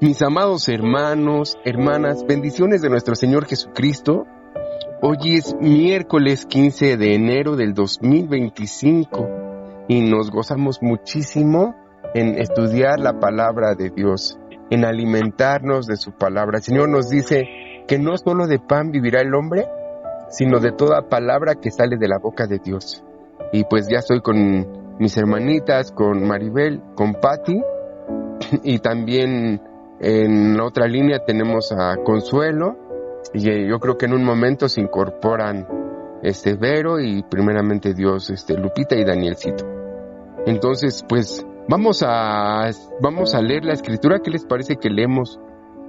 Mis amados hermanos, hermanas, bendiciones de nuestro Señor Jesucristo. Hoy es miércoles 15 de enero del 2025 y nos gozamos muchísimo en estudiar la palabra de Dios, en alimentarnos de su palabra. El Señor nos dice que no solo de pan vivirá el hombre, sino de toda palabra que sale de la boca de Dios. Y pues ya estoy con mis hermanitas, con Maribel, con Patti, y también en la otra línea tenemos a Consuelo, y yo creo que en un momento se incorporan Vero y primeramente Dios, Lupita y Danielcito. Entonces, pues vamos a leer la escritura. ¿Qué les parece que leemos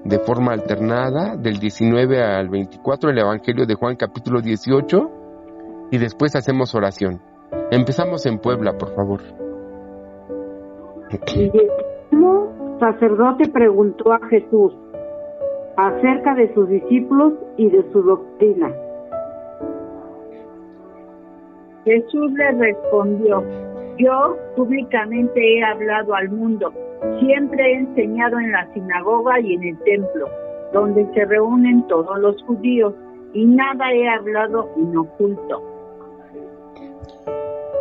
de forma alternada del 19 al 24 el Evangelio de Juan capítulo 18 y después hacemos oración? Empezamos en Puebla, por favor. El sacerdote preguntó a Jesús acerca de sus discípulos y de su doctrina. Jesús le respondió: yo públicamente he hablado al mundo. Siempre he enseñado en la sinagoga y en el templo, donde se reúnen todos los judíos, y nada he hablado en oculto.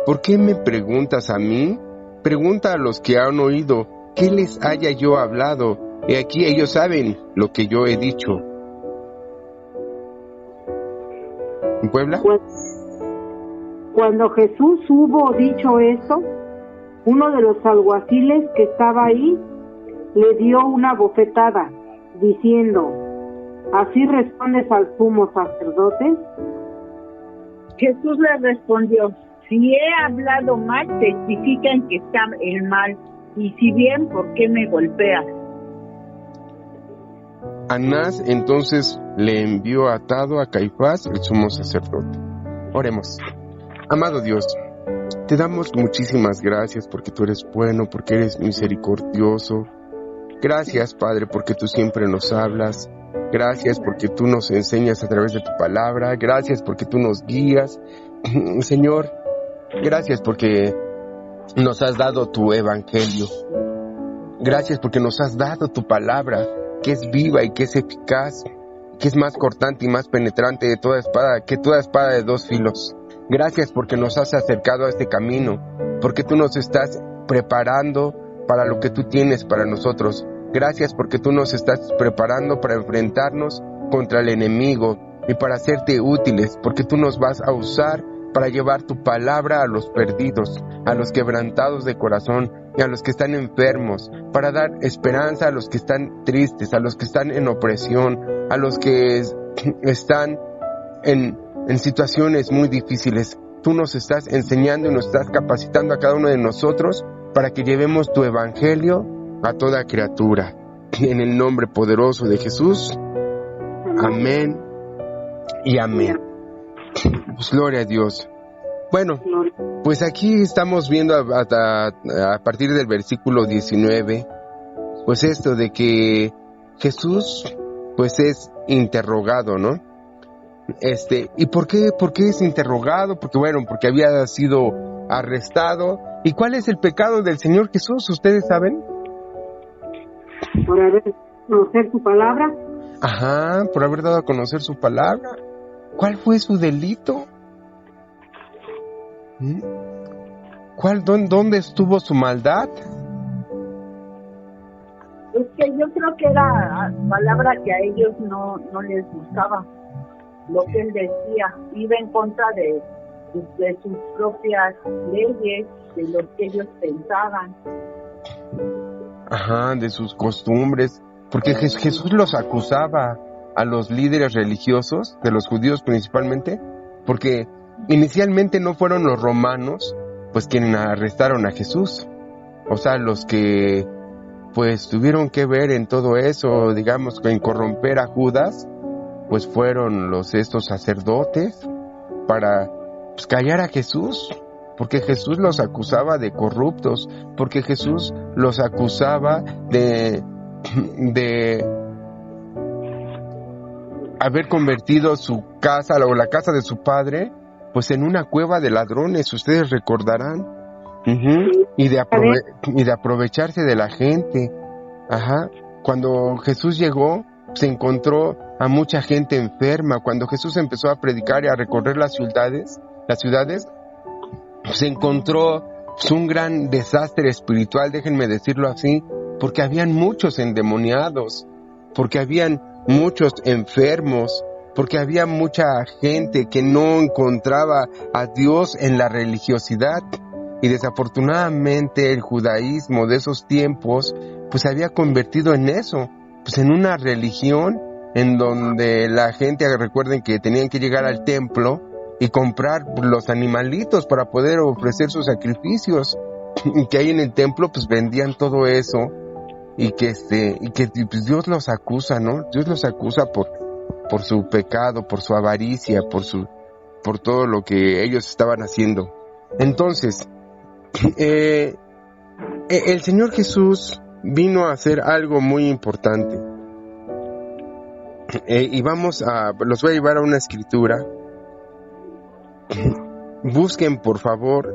¿Por qué me preguntas a mí? Pregunta a los que han oído, ¿qué les haya yo hablado? Y aquí ellos saben lo que yo he dicho. ¿En Puebla? Cuando Jesús hubo dicho esto, uno de los alguaciles que estaba ahí le dio una bofetada, diciendo: ¿así respondes al sumo sacerdote? Jesús le respondió: si he hablado mal, testifica en que está el mal, y si bien, ¿por qué me golpeas? Anás entonces le envió atado a Caifás, el sumo sacerdote. Oremos. Amado Dios, te damos muchísimas gracias porque tú eres bueno, porque eres misericordioso. Gracias, Padre, porque tú siempre nos hablas. Gracias porque tú nos enseñas a través de tu palabra. Gracias porque tú nos guías. Señor, gracias porque nos has dado tu evangelio. Gracias porque nos has dado tu palabra, que es viva y que es eficaz, que es más cortante y más penetrante de toda espada, que toda espada de dos filos. Gracias porque nos has acercado a este camino, porque tú nos estás preparando para lo que tú tienes para nosotros. Gracias porque tú nos estás preparando para enfrentarnos contra el enemigo y para hacerte útiles, porque tú nos vas a usar para llevar tu palabra a los perdidos, a los quebrantados de corazón y a los que están enfermos, para dar esperanza a los que están tristes, a los que están en opresión, a los que están en situaciones muy difíciles. Tú nos estás enseñando y nos estás capacitando a cada uno de nosotros para que llevemos tu evangelio a toda criatura. En el nombre poderoso de Jesús. Amén y amén. Pues gloria a Dios. Bueno, pues aquí estamos viendo a partir del versículo 19, pues esto de que Jesús pues es interrogado, ¿no? ¿Y por qué es interrogado? Porque había sido arrestado. ¿Y cuál es el pecado del Señor Jesús? ¿Ustedes saben? Por haber conocer su palabra. Ajá, por haber dado a conocer su palabra. ¿Cuál fue su delito? ¿Dónde estuvo su maldad? Es que yo creo que era palabra que a ellos no les gustaba. Lo que él decía iba en contra de sus propias leyes, de lo que ellos pensaban. Ajá, de sus costumbres, porque Jesús los acusaba a los líderes religiosos, de los judíos principalmente, porque inicialmente no fueron los romanos pues quienes arrestaron a Jesús. O sea, los que pues tuvieron que ver en todo eso, digamos, en corromper a Judas, pues fueron estos sacerdotes para pues callar a Jesús, porque Jesús los acusaba de corruptos, porque Jesús los acusaba de haber convertido su casa o la casa de su padre pues en una cueva de ladrones, ustedes recordarán. Y de aprovecharse de la gente. Ajá. Cuando Jesús llegó, se encontró a mucha gente enferma. Cuando Jesús empezó a predicar y a recorrer las ciudades, se encontró un gran desastre espiritual, déjenme decirlo así, porque habían muchos endemoniados, porque habían muchos enfermos, porque había mucha gente que no encontraba a Dios en la religiosidad. Y desafortunadamente el judaísmo de esos tiempos pues se había convertido en eso, pues en una religión en donde la gente, recuerden que tenían que llegar al templo y comprar los animalitos para poder ofrecer sus sacrificios, y que ahí en el templo pues vendían todo eso, y que pues Dios los acusa, ¿no? Dios los acusa por su pecado, por su avaricia, por todo lo que ellos estaban haciendo. Entonces, el Señor Jesús vino a hacer algo muy importante. Y los voy a llevar a una escritura. Busquen, por favor,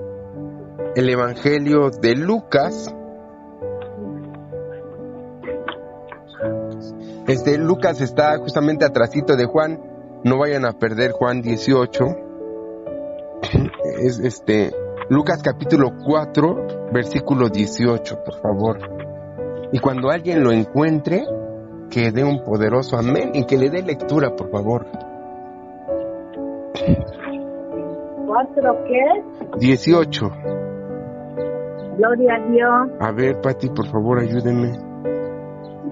el Evangelio de Lucas. Lucas está justamente atrasito de Juan. No vayan a perder Juan 18. Es Lucas capítulo 4, versículo 18, por favor. Y cuando alguien lo encuentre, que dé un poderoso amén y que le dé lectura, por favor. ¿4 qué? 18. Gloria a Dios. A ver, Pati, por favor, ayúdenme.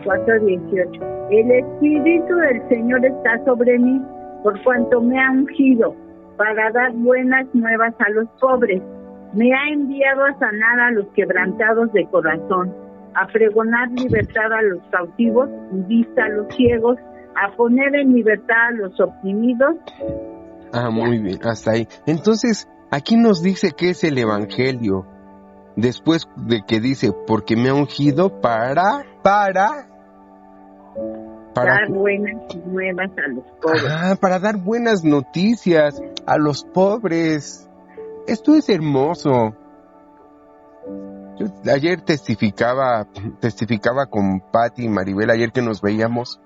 4:18. El Espíritu del Señor está sobre mí, por cuanto me ha ungido para dar buenas nuevas a los pobres. Me ha enviado a sanar a los quebrantados de corazón, a pregonar libertad a los cautivos y vista a los ciegos, a poner en libertad a los oprimidos. Muy bien, hasta ahí. Entonces, aquí nos dice que es el Evangelio. Después de que dice, porque me ha ungido para dar buenas nuevas a los pobres. Para dar buenas noticias a los pobres. Esto es hermoso. Yo ayer testificaba con Pati y Maribel, ayer que nos veíamos,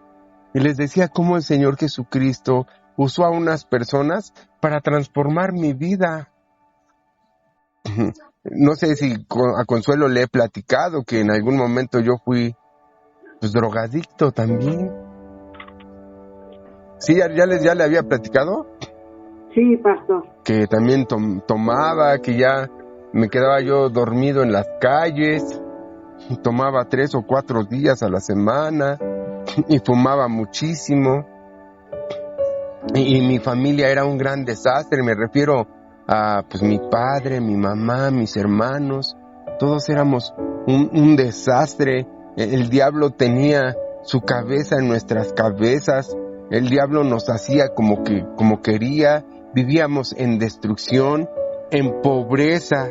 y les decía cómo el Señor Jesucristo usó a unas personas para transformar mi vida. No sé si a Consuelo le he platicado que en algún momento yo fui drogadicto también. ¿Sí? ¿Ya le había platicado? Sí, pastor. Que también tomaba, que ya me quedaba yo dormido en las calles, tomaba 3 o 4 días a la semana y fumaba muchísimo. Y mi familia era un gran desastre, me refiero a mi padre, mi mamá, mis hermanos, todos éramos un desastre. El diablo tenía su cabeza en nuestras cabezas, el diablo nos hacía como quería, vivíamos en destrucción, en pobreza,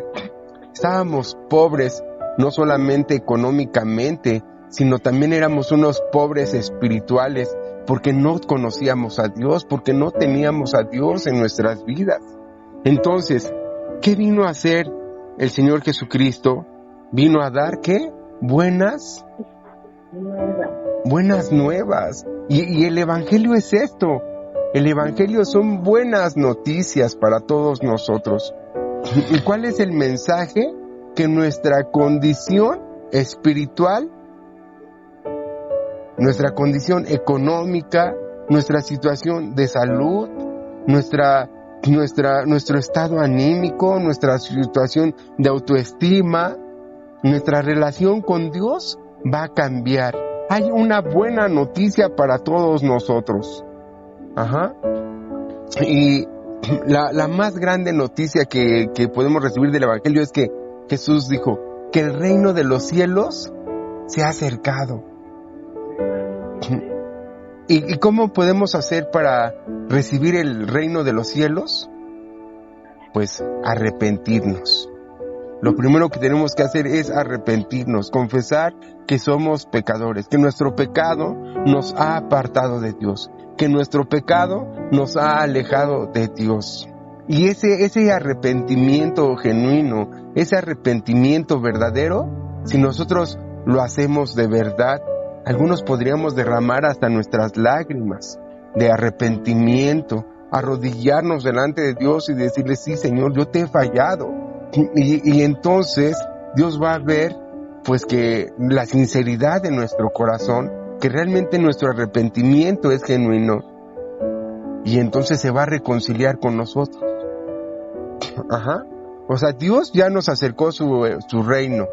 estábamos pobres, no solamente económicamente, sino también éramos unos pobres espirituales, porque no conocíamos a Dios, porque no teníamos a Dios en nuestras vidas. Entonces, ¿qué vino a hacer el Señor Jesucristo? Vino a dar, ¿qué? Buenas nuevas. Y el Evangelio es esto. El Evangelio son buenas noticias para todos nosotros. ¿Y cuál es el mensaje? Que nuestra condición espiritual, nuestra condición económica, nuestra situación de salud, nuestro estado anímico, nuestra situación de autoestima, nuestra relación con Dios va a cambiar. Hay una buena noticia para todos nosotros. Y la más grande noticia que podemos recibir del Evangelio es que Jesús dijo que el reino de los cielos se ha acercado. ¿Y cómo podemos hacer para recibir el reino de los cielos? Pues arrepentirnos. Lo primero que tenemos que hacer es arrepentirnos, confesar que somos pecadores, que nuestro pecado nos ha apartado de Dios, que nuestro pecado nos ha alejado de Dios. Y ese arrepentimiento genuino, ese arrepentimiento verdadero, si nosotros lo hacemos de verdad, Algunos podríamos derramar hasta nuestras lágrimas de arrepentimiento, arrodillarnos delante de Dios y decirle, sí, Señor, yo te he fallado. Y entonces Dios va a ver pues que la sinceridad de nuestro corazón, que realmente nuestro arrepentimiento es genuino, y entonces se va a reconciliar con nosotros. Ajá. O sea, Dios ya nos acercó su reino,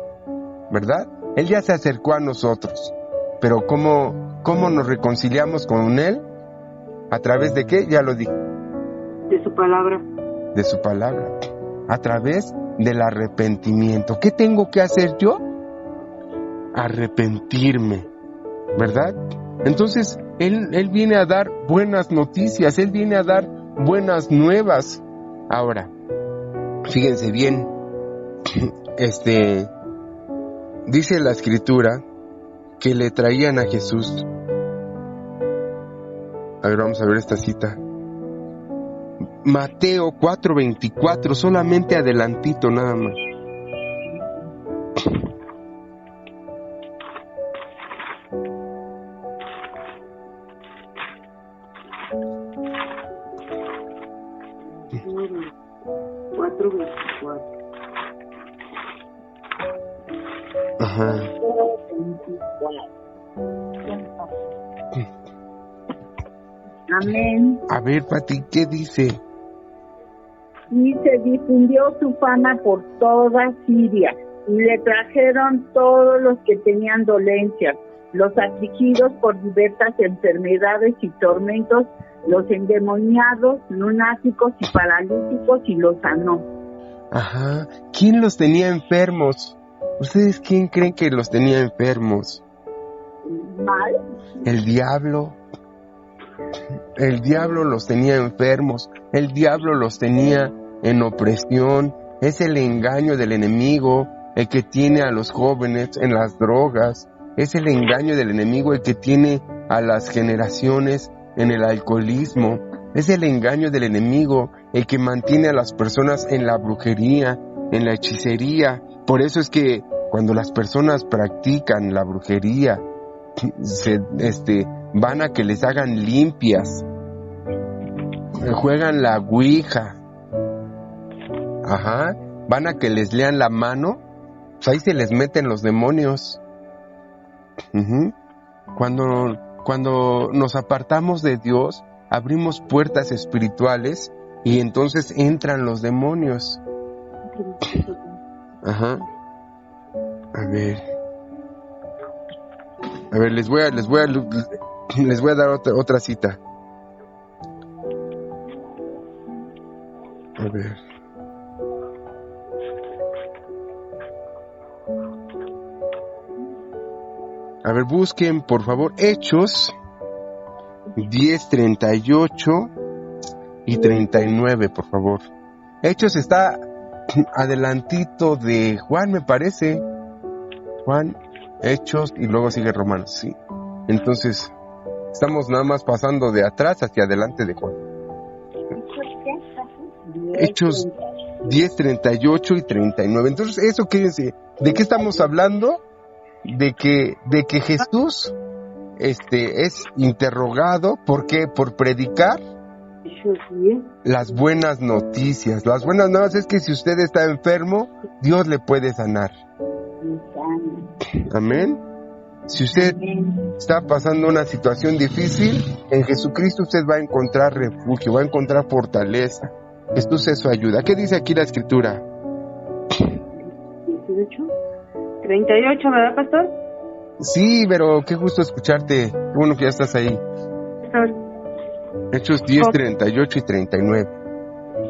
¿verdad? Él ya se acercó a nosotros. Pero ¿cómo nos reconciliamos con Él? ¿A través de qué? Ya lo dije. De su palabra. De su palabra. A través del arrepentimiento. ¿Qué tengo que hacer yo? Arrepentirme, ¿verdad? Entonces, Él viene a dar buenas noticias, Él viene a dar buenas nuevas. Ahora, fíjense bien, dice la Escritura que le traían a Jesús. A ver, vamos a ver esta cita. Mateo 4:24, solamente adelantito nada más. Ajá. Amén. A ver, Pati, ¿qué dice? Y se difundió su fama por toda Siria, y le trajeron todos los que tenían dolencias, los afligidos por diversas enfermedades y tormentos, los endemoniados, lunáticos y paralíticos, y los sanó. Ajá. ¿Quién los tenía enfermos? ¿Ustedes quién creen que los tenía enfermos? ¿Mal? El diablo. El diablo los tenía enfermos. El diablo los tenía en opresión. Es el engaño del enemigo el que tiene a los jóvenes en las drogas. Es el engaño del enemigo el que tiene a las generaciones en el alcoholismo. Es el engaño del enemigo el que mantiene a las personas en la brujería, en la hechicería. Por eso es que cuando las personas practican la brujería, van a que les hagan limpias, juegan la ouija, ajá, van a que les lean la mano, pues ahí se les meten los demonios. Uh-huh. Cuando nos apartamos de Dios, abrimos puertas espirituales y entonces entran los demonios. Ajá. A ver, les voy a dar otra cita. A ver. A ver, busquen, por favor, Hechos 10:38 y 39, por favor. Hechos está adelantito de Juan, me parece. Juan, Hechos y luego sigue Romanos, sí. Entonces, estamos nada más pasando de atrás hacia adelante de Juan. Hechos 10:38 y 39. Entonces, eso quédense. ¿De qué estamos hablando? De que Jesús es interrogado. ¿Por qué? Por predicar las buenas noticias. Las buenas nuevas es que si usted está enfermo, Dios le puede sanar. Amén. Si usted está pasando una situación difícil, en Jesucristo usted va a encontrar refugio, va a encontrar fortaleza. Jesús es su ayuda. ¿Qué dice aquí la Escritura? 38, ¿verdad, pastor? Sí, pero qué gusto escucharte. Qué bueno que ya estás ahí. Hechos 10:38 y 39.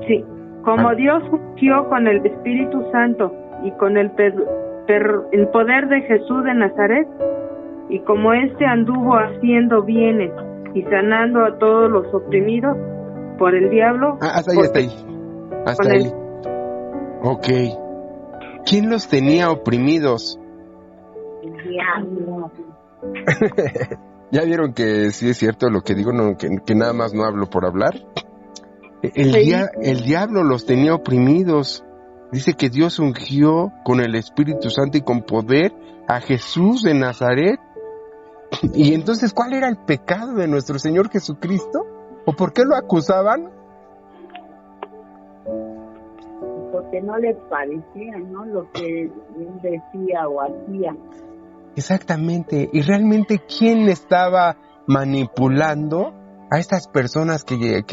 Sí. Como Dios ungió con el Espíritu Santo y con el poder de Jesús de Nazaret, y como anduvo haciendo bienes y sanando a todos los oprimidos por el diablo. Hasta ahí. Hasta ahí. Ok. ¿Quién los tenía oprimidos? El diablo. ¿Ya vieron que sí es cierto lo que digo? No, que nada más no hablo por hablar. El diablo los tenía oprimidos. Dice que Dios ungió con el Espíritu Santo y con poder a Jesús de Nazaret. Y entonces, ¿cuál era el pecado de nuestro Señor Jesucristo? ¿O por qué lo acusaban? Porque no les parecía, ¿no? Lo que él decía o hacía. Exactamente. Y realmente, ¿quién estaba manipulando a estas personas que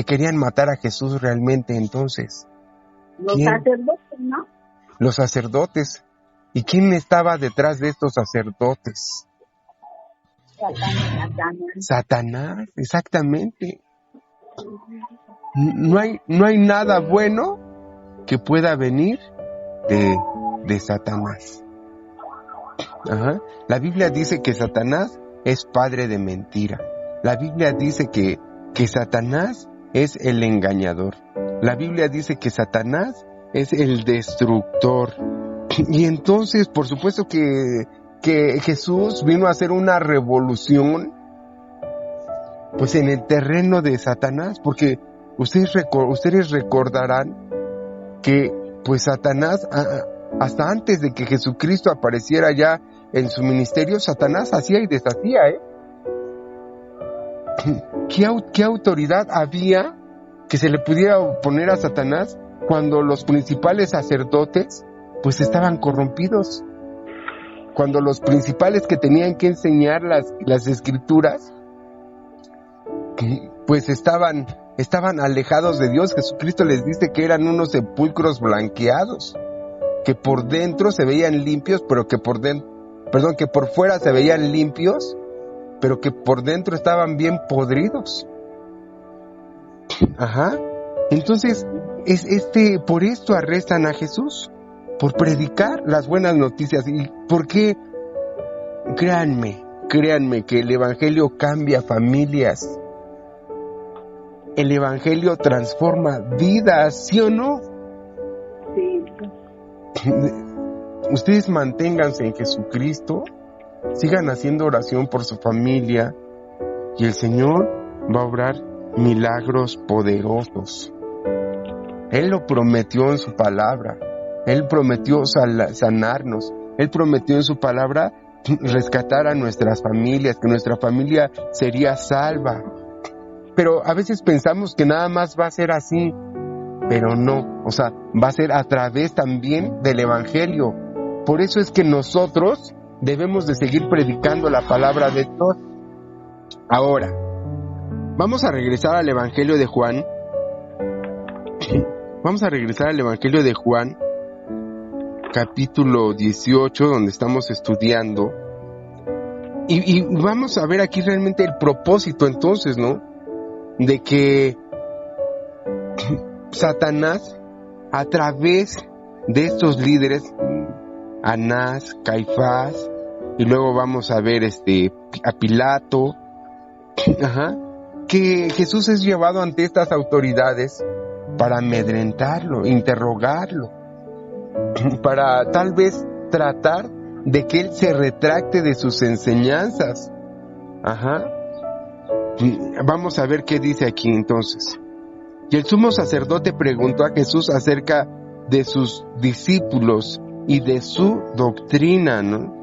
querían matar a Jesús realmente entonces? Los ¿Quién? sacerdotes, ¿no? Los sacerdotes. ¿Y quién estaba detrás de estos sacerdotes? Satanás, exactamente. No hay nada bueno que pueda venir de Satanás. Ajá. La Biblia dice que Satanás es padre de mentira. La Biblia dice que Satanás es el engañador. La Biblia dice que Satanás es el destructor. Y entonces, por supuesto que Jesús vino a hacer una revolución, pues en el terreno de Satanás, porque ustedes recordarán que pues Satanás, hasta antes de que Jesucristo apareciera ya en su ministerio, Satanás hacía y deshacía, ¿Qué autoridad había que se le pudiera oponer a Satanás cuando los principales sacerdotes pues estaban corrompidos? Cuando los principales que tenían que enseñar las escrituras pues estaban alejados de Dios. Jesucristo les dice que eran unos sepulcros blanqueados, que por dentro se veían limpios, pero que por fuera se veían limpios, pero que por dentro estaban bien podridos. Ajá. Entonces, por esto arrestan a Jesús, por predicar las buenas noticias. ¿Y por qué? Créanme que el Evangelio cambia familias. El Evangelio transforma vidas, ¿sí o no? Sí. Ustedes manténganse en Jesucristo, sigan haciendo oración por su familia y el Señor va a obrar milagros poderosos. Él lo prometió en su palabra. Él prometió sanarnos. Él prometió en su palabra rescatar a nuestras familias, que nuestra familia sería salva. Pero a veces pensamos que nada más va a ser así, pero no, o sea, va a ser a través también del Evangelio. Por eso es que nosotros debemos de seguir predicando la palabra de Dios. Ahora, vamos a regresar al Evangelio de Juan. Vamos a regresar al Evangelio de Juan, capítulo 18, donde estamos estudiando. Y vamos a ver aquí realmente el propósito entonces, ¿no? De que Satanás, a través de estos líderes, Anás, Caifás, y luego vamos a ver a Pilato, que Jesús es llevado ante estas autoridades para amedrentarlo, interrogarlo, para tal vez tratar de que él se retracte de sus enseñanzas. Vamos a ver qué dice aquí entonces. Y el sumo sacerdote preguntó a Jesús acerca de sus discípulos y de su doctrina, ¿no?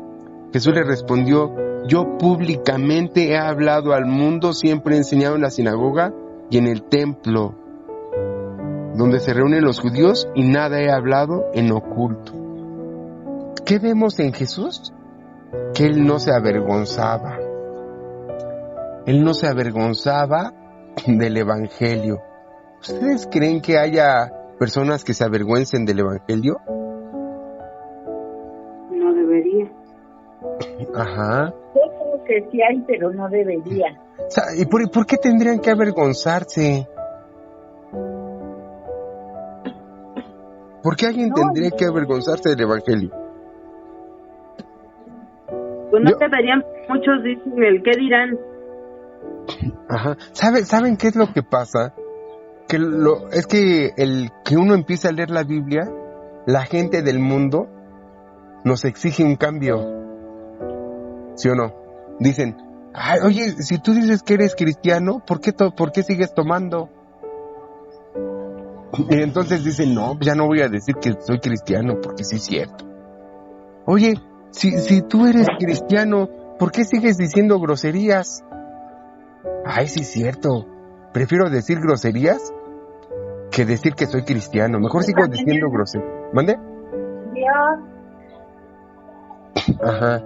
Jesús le respondió: yo públicamente he hablado al mundo, siempre he enseñado en la sinagoga y en el templo, donde se reúnen los judíos, y nada he hablado en oculto. ¿Qué vemos en Jesús? Que Él no se avergonzaba. Él no se avergonzaba del Evangelio. ¿Ustedes creen que haya personas que se avergüencen del Evangelio? No debería. Yo creo que sí hay, pero no debería. O sea, ¿y por qué tendrían que avergonzarse? ¿Por qué alguien tendría que avergonzarse del Evangelio? Pues no deberían, muchos dicen el qué dirán. ¿Saben qué es lo que pasa? Es que el que uno empieza a leer la Biblia, la gente del mundo nos exige un cambio, ¿sí o no? Dicen: ay, oye, si tú dices que eres cristiano, ¿por qué sigues tomando? Y entonces dicen: no, ya no voy a decir que soy cristiano porque sí es cierto. Oye, si tú eres cristiano, ¿por qué sigues diciendo groserías? Ay, sí es cierto. Prefiero decir groserías que decir que soy cristiano. Mejor sigo diciendo groserías. ¿Mande? Dios. Ajá.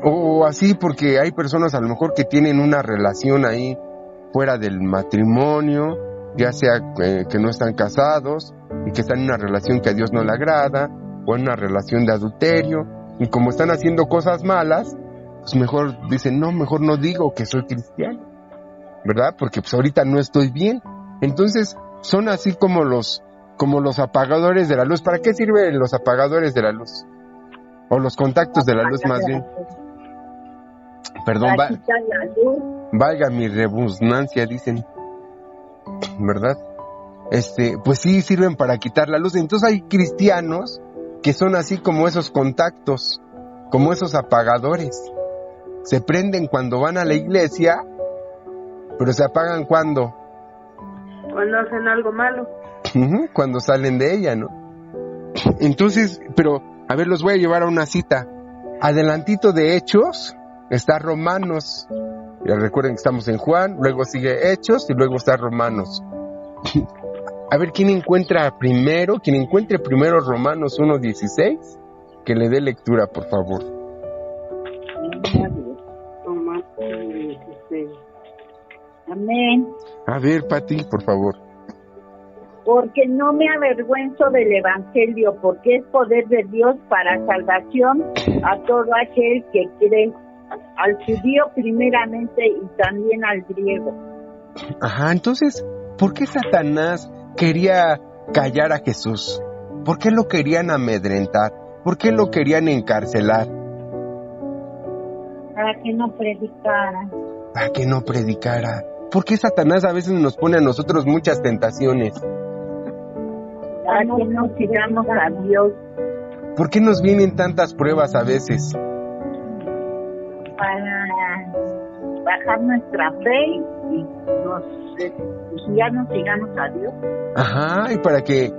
O así, porque hay personas a lo mejor que tienen una relación ahí fuera del matrimonio, ya sea que no están casados y que están en una relación que a Dios no le agrada, o en una relación de adulterio, y como están haciendo cosas malas, pues mejor dicen, no, mejor no digo que soy cristiano, ¿verdad? Porque pues ahorita no estoy bien. Entonces son así como los apagadores de la luz. ¿Para qué sirven los apagadores de la luz? O los contactos de la luz, más bien. Perdón, valga mi redundancia, dicen, ¿verdad? Pues sí, sirven para quitar la luz. Entonces hay cristianos que son así como esos contactos, como esos apagadores. Se prenden cuando van a la iglesia, pero se apagan cuando hacen algo malo. Cuando salen de ella, ¿no? Entonces, pero, a ver, los voy a llevar a una cita. Adelantito de Hechos está Romanos. Ya recuerden que estamos en Juan, luego sigue Hechos y luego está Romanos. A ver, ¿quién encuentre primero Romanos 1:16? Que le dé lectura, por favor. Romanos 1:16. Amén. A ver, Pati, por favor. Porque no me avergüenzo del Evangelio, porque es poder de Dios para salvación a todo aquel que cree, al judío primeramente y también al griego. Ajá, entonces, ¿por qué Satanás quería callar a Jesús? ¿Por qué lo querían amedrentar? ¿Por qué lo querían encarcelar? Para que no predicara. Para que no predicara. ¿Por qué Satanás a veces nos pone a nosotros muchas tentaciones? Para que no sigamos a Dios. ¿Por qué nos vienen tantas pruebas a veces? Para bajar nuestra fe y ya no sigamos a Dios. Ajá, y para que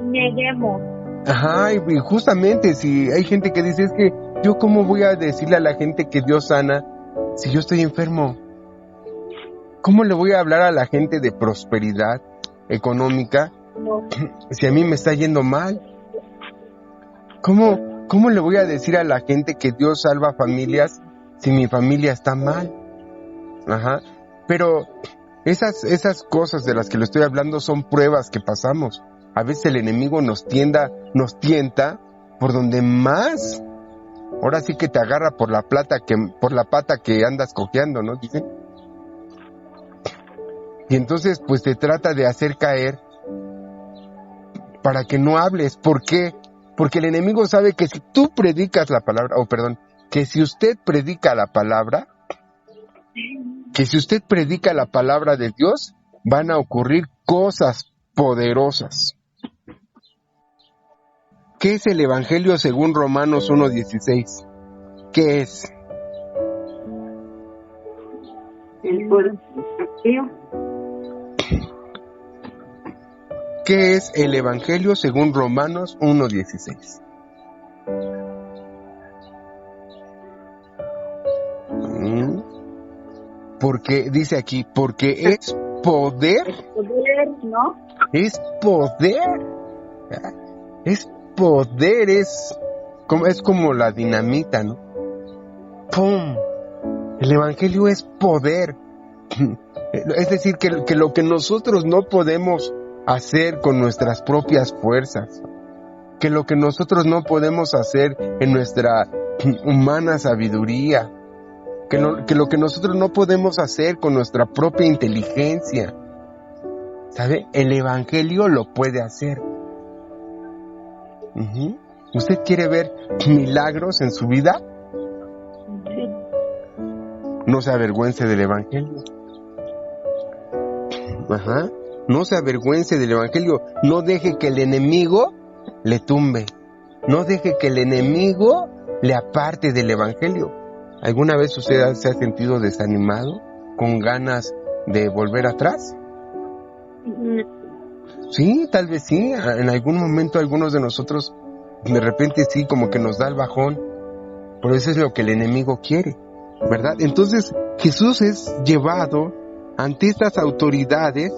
neguemos. Ajá, y justamente si hay gente que dice, es que yo cómo voy a decirle a la gente que Dios sana si yo estoy enfermo. ¿Cómo le voy a hablar a la gente de prosperidad económica si a mí me está yendo mal? ¿Cómo le voy a decir a la gente que Dios salva familias si mi familia está mal? Ajá. Pero esas cosas de las que le estoy hablando son pruebas que pasamos. A veces el enemigo nos tienta por donde más. Ahora sí que te agarra por la pata que andas cojeando, ¿no? Dicen. Y entonces pues te trata de hacer caer para que no hables. ¿Por qué? Porque el enemigo sabe que si tú predicas la palabra, que si usted predica la palabra, que si usted predica la palabra de Dios, van a ocurrir cosas poderosas. ¿Qué es el Evangelio según Romanos 1:16? ¿Qué es? El poder. ¿Qué es el Evangelio según Romanos 1:16? Porque dice aquí, porque es poder. Es poder, ¿no? Es poder. Es poder, es como la dinamita, ¿no? ¡Pum! El Evangelio es poder. Es decir, que lo que nosotros no podemos hacer con nuestras propias fuerzas, que lo que nosotros no podemos hacer en nuestra humana sabiduría, que lo que nosotros no podemos hacer con nuestra propia inteligencia, ¿sabe? El Evangelio lo puede hacer. ¿Usted quiere ver milagros en su vida? Sí. No se avergüence del Evangelio. Ajá. No se avergüence del Evangelio. No deje que el enemigo le tumbe. No deje que el enemigo le aparte del Evangelio. ¿Alguna vez usted se ha sentido desanimado, con ganas de volver atrás? Sí, tal vez sí. En algún momento algunos de nosotros de repente sí, como que nos da el bajón. Pero eso es lo que el enemigo quiere, ¿verdad? Entonces Jesús es llevado ante estas autoridades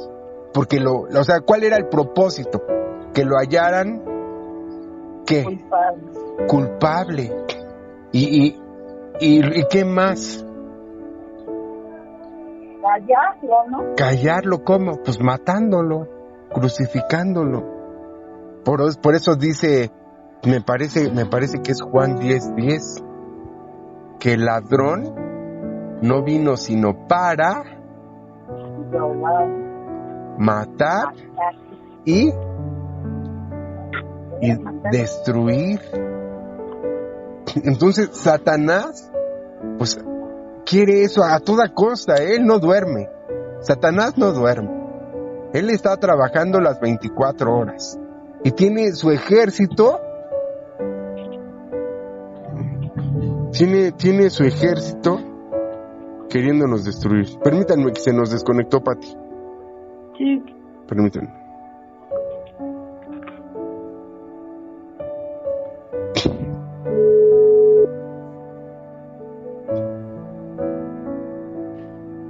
porque o sea, ¿cuál era el propósito? Que lo hallaran, ¿qué? Culpable. ¿Y qué más? Callarlo, ¿no? ¿Callarlo cómo? Pues matándolo, crucificándolo. Por eso dice, me parece que es Juan 10:10, que el ladrón no vino sino para matar y destruir. Entonces Satanás pues quiere eso a toda costa. Él no duerme. Satanás no duerme. Él está trabajando las 24 horas y tiene su ejército. Tiene su ejército queriéndonos destruir. Permítanme, que se nos desconectó Pati. Sí. Permítanme.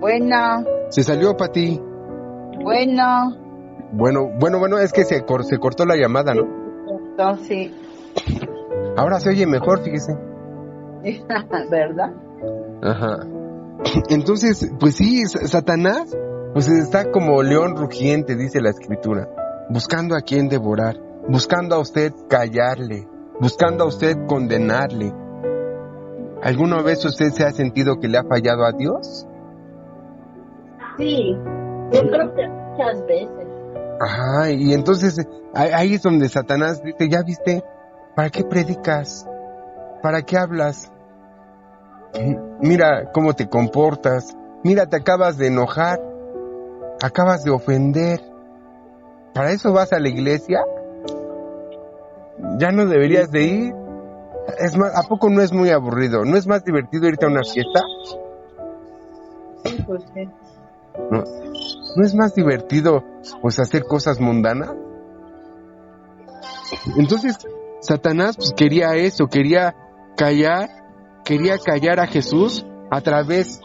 Bueno. Se salió Pati. Bueno, es que se cortó la llamada, ¿no? Entonces. Ahora se oye mejor, fíjese. ¿Verdad? Ajá. Entonces, pues sí, Satanás, pues está como león rugiente, dice la Escritura, buscando a quien devorar, buscando a usted callarle, buscando a usted condenarle. ¿Alguna vez usted se ha sentido que le ha fallado a Dios? Sí, yo creo que muchas veces. Ajá, y entonces ahí es donde Satanás dice, ¿ya viste? ¿Para qué predicas? ¿Para qué hablas? Mira cómo te comportas. Mira, te acabas de enojar. Acabas de ofender. ¿Para eso vas a la iglesia? Ya no deberías de ir. Es más, ¿a poco no es muy aburrido? ¿No es más divertido irte a una fiesta? Sí, pues sí. ¿No es más divertido pues hacer cosas mundanas? Entonces Satanás pues quería eso, quería callar a Jesús a través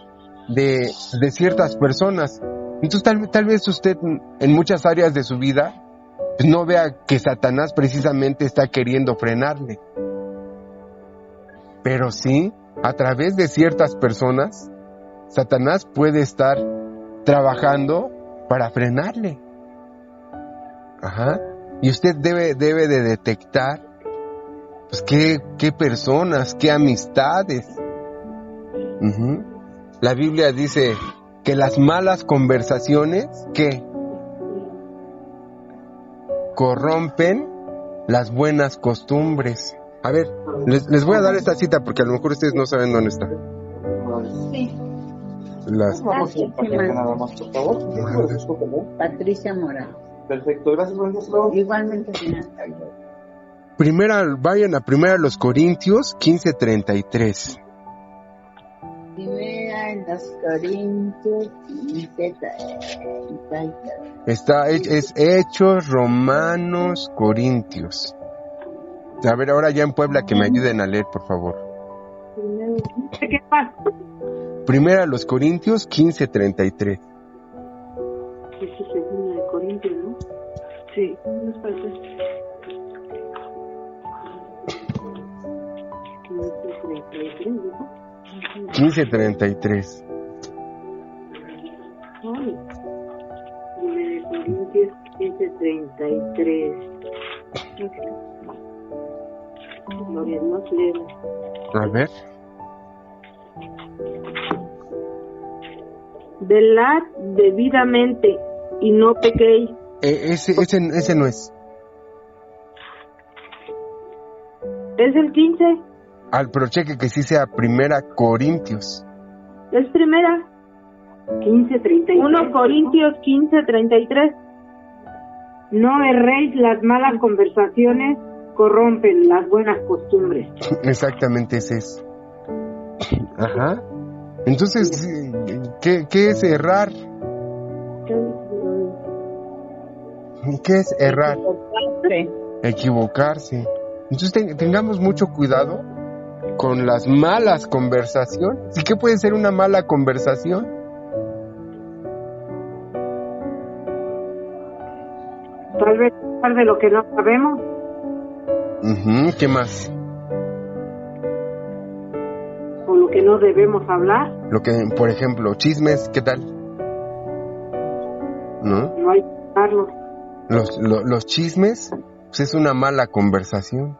de ciertas personas. Entonces tal vez usted en muchas áreas de su vida pues no vea que Satanás precisamente está queriendo frenarle, pero sí, a través de ciertas personas Satanás puede estar trabajando para frenarle. Ajá. Y usted debe de detectar pues qué personas, qué amistades. Uh-huh. La Biblia dice que las malas conversaciones que corrompen las buenas costumbres. A ver, les voy a dar esta cita porque a lo mejor ustedes no saben dónde está. Sí. Nada más, por favor. Patricia Morales. Perfecto, gracias. Igualmente. Vayan a primera los Corintios 15:33. Primera en los Corintios 15:33. Es Hechos, Romanos, Corintios. A ver, ahora ya en Puebla que me ayuden a leer, por favor. ¿Qué pasa? Primera los Corintios 15:33. Eso es segunda de Corintios, ¿no? Sí, nos parece. 15:33. Ay, primera de Corintios 15:33. Gloria a Dios, leemos. A ver. Velad debidamente y no pequéis. Ese no es. ¿Es el 15? Pero cheque que sí sea primera Corintios. Es primera. 15:33. 1 Corintios 15:33. No erréis, las malas conversaciones corrompen las buenas costumbres. Exactamente ese es. Ajá. Entonces, ¿qué es errar? ¿Qué es errar? Equivocarse. Entonces tengamos mucho cuidado con las malas conversaciones. ¿Y qué puede ser una mala conversación? Tal vez hablar de lo que no sabemos. ¿Qué más? O lo que no debemos hablar. Lo que, por ejemplo, chismes, ¿qué tal? ¿No? No hay que hablarlo. Los chismes, pues es una mala conversación,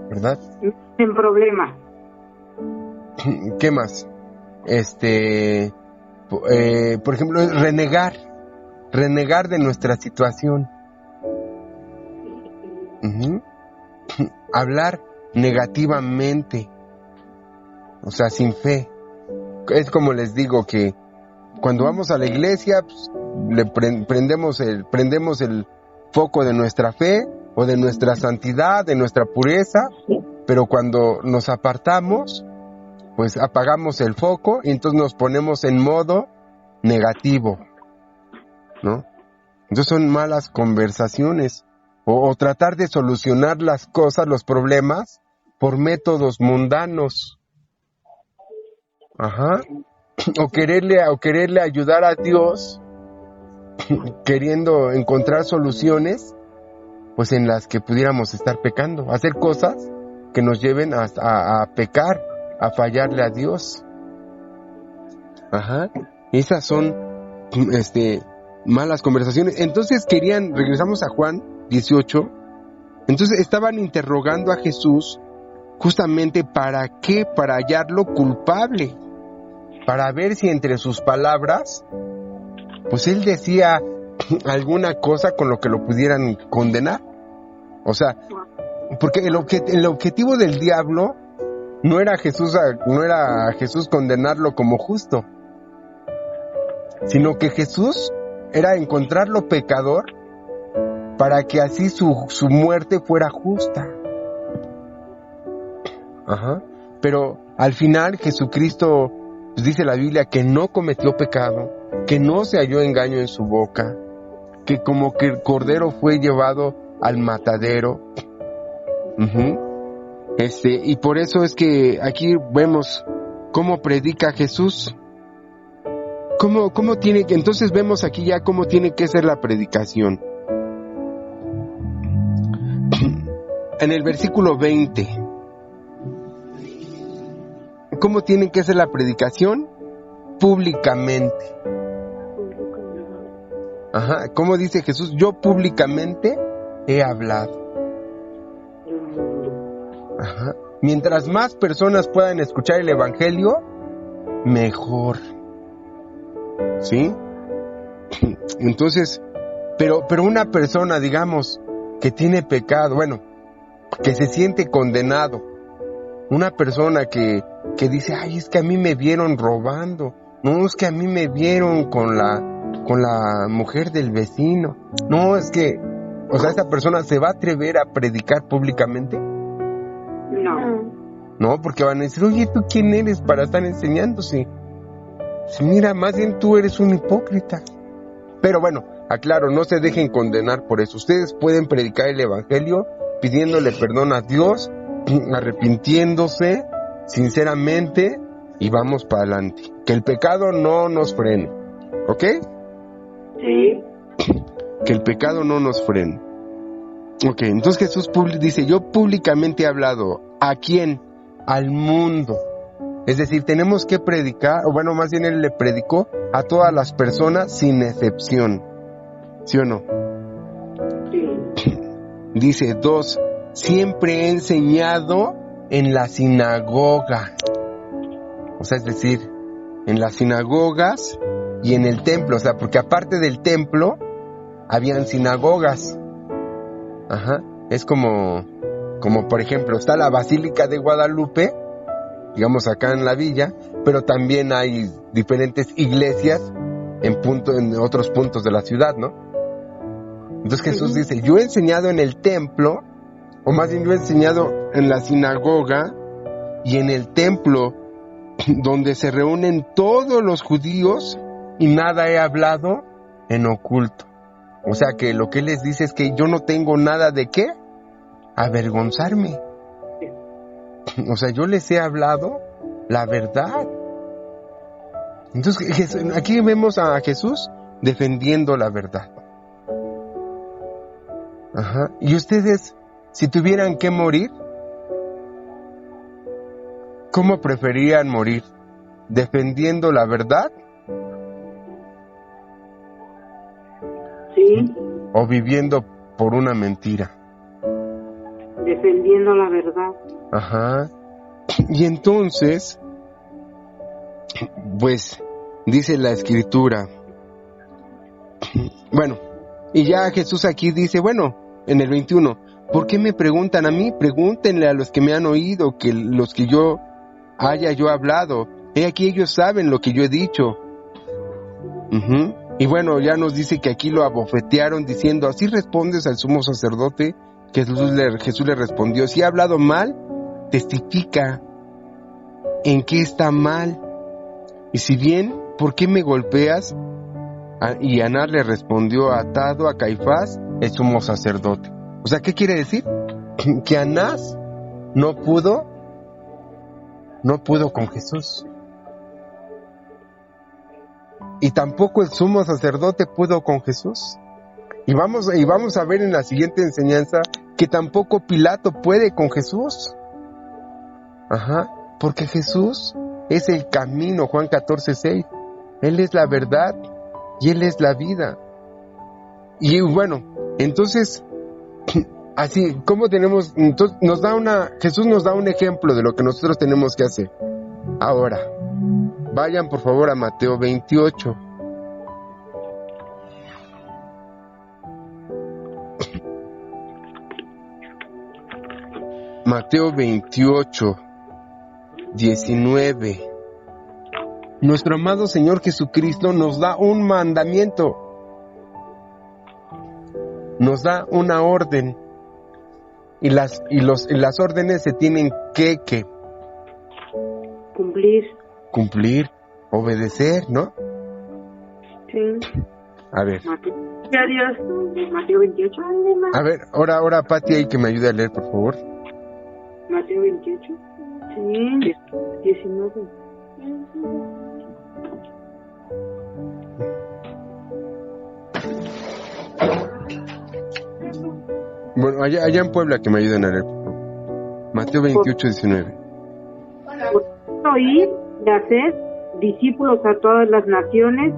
¿verdad? No tienen problema. ¿Qué más? Por ejemplo, renegar de nuestra situación. Hablar negativamente, o sea, sin fe. Es como les digo que cuando vamos a la iglesia, pues, prendemos el foco de nuestra fe o de nuestra santidad, de nuestra pureza, pero cuando nos apartamos, pues apagamos el foco y entonces nos ponemos en modo negativo, ¿no? Entonces son malas conversaciones o tratar de solucionar las cosas, los problemas, por métodos mundanos. O quererle ayudar a Dios, queriendo encontrar soluciones, pues en las que pudiéramos estar pecando, hacer cosas que nos lleven a pecar, a fallarle a Dios. Esas son malas conversaciones. Entonces regresamos a Juan 18, entonces estaban interrogando a Jesús justamente ¿para qué? Para hallarlo culpable, para ver si entre sus palabras, pues él decía alguna cosa con lo que lo pudieran condenar. O sea, porque el objetivo del diablo no era a Jesús condenarlo como justo, sino que Jesús era encontrarlo pecador para que así su muerte fuera justa. Pero al final Jesucristo, pues dice la Biblia, que no cometió pecado, que no se halló engaño en su boca, que como que el cordero fue llevado al matadero. Y por eso es que aquí vemos cómo predica Jesús. ¿Cómo tiene que? Entonces vemos aquí ya cómo tiene que ser la predicación. En el versículo 20, ¿cómo tiene que ser la predicación? Públicamente. ¿Cómo dice Jesús? Yo públicamente he hablado. Mientras más personas puedan escuchar el evangelio, mejor. ¿Sí? Entonces, pero una persona, digamos, que tiene pecado, que se siente condenado, una persona que dice, ay, es que a mí me vieron robando, no, es que a mí me vieron con la mujer del vecino, no, es que, o sea, esa persona se va a atrever a predicar públicamente. No, porque van a decir, oye, ¿tú quién eres para estar enseñándose? Mira, más bien tú eres un hipócrita. Pero bueno, aclaro, no se dejen condenar por eso. Ustedes pueden predicar el evangelio pidiéndole perdón a Dios, arrepintiéndose sinceramente y vamos para adelante. Que el pecado no nos frene. ¿Ok? Sí. Que el pecado no nos frene. Ok, entonces Jesús dice, yo públicamente he hablado. ¿A quién? Al mundo. Es decir, tenemos que predicar, o más bien él le predicó a todas las personas sin excepción. ¿Sí o no? Sí. Dice 2, siempre he enseñado en la sinagoga. O sea, es decir, en las sinagogas y en el templo. O sea, porque aparte del templo, habían sinagogas. Es como por ejemplo, está la Basílica de Guadalupe, digamos acá en la villa, pero también hay diferentes iglesias en otros puntos de la ciudad, ¿no? Entonces Jesús dice, yo he enseñado en el templo, o más bien yo he enseñado en la sinagoga y en el templo donde se reúnen todos los judíos y nada he hablado en oculto. O sea que lo que él les dice es que yo no tengo nada de qué avergonzarme. O sea, yo les he hablado la verdad. Entonces, aquí vemos a Jesús defendiendo la verdad. Ajá. Y ustedes, si tuvieran que morir, ¿cómo preferirían morir? ¿Defendiendo la verdad? Sí. ¿O viviendo por una mentira? Defendiendo la verdad. Ajá. Y entonces, pues, dice la Escritura. Bueno, y ya Jesús aquí dice, bueno, en el 21, ¿por qué me preguntan a mí? Pregúntenle a los que me han oído, que los que yo haya hablado. He aquí ellos saben lo que yo he dicho. Y bueno, ya nos dice que aquí lo abofetearon diciendo, ¿así respondes al sumo sacerdote? Que Jesús le respondió, si ha hablado mal, testifica en qué está mal. Y si bien, ¿por qué me golpeas? Y Anás le respondió, atado a Caifás, el sumo sacerdote. O sea, ¿qué quiere decir? Que Anás no pudo con Jesús. Y tampoco el sumo sacerdote pudo con Jesús. Y vamos a ver en la siguiente enseñanza que tampoco Pilato puede con Jesús. Ajá, porque Jesús es el camino, Juan 14:6. Él es la verdad y Él es la vida. Y bueno, entonces, así, ¿cómo tenemos? Entonces, Jesús nos da un ejemplo de lo que nosotros tenemos que hacer. Ahora, vayan por favor a Mateo 28. Mateo 28, 19. Nuestro amado Señor Jesucristo nos da un mandamiento. Nos da una orden. Y las órdenes se tienen que cumplir, obedecer, ¿no? Sí. A ver. Mateo 28. A ver, ahora Pati ahí que me ayude a leer, por favor. Mateo 28. Sí, 19. Bueno, allá en Puebla que me ayuden a leer, por favor. Mateo 28, 19. Ir y hacer discípulos a todas las naciones,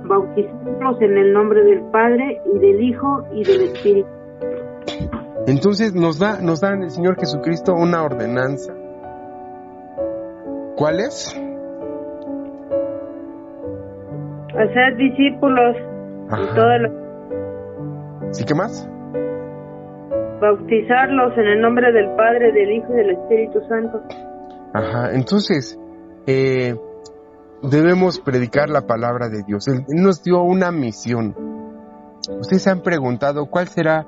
bautizándolos en el nombre del Padre y del Hijo y del Espíritu. Entonces nos da el Señor Jesucristo una ordenanza. ¿Cuál es? Hacer discípulos en todas las... ¿Sí, qué más? Bautizarlos en el nombre del Padre, del Hijo y del Espíritu Santo. Ajá, entonces debemos predicar la palabra de Dios. Él nos dio una misión. ¿Ustedes se han preguntado cuál será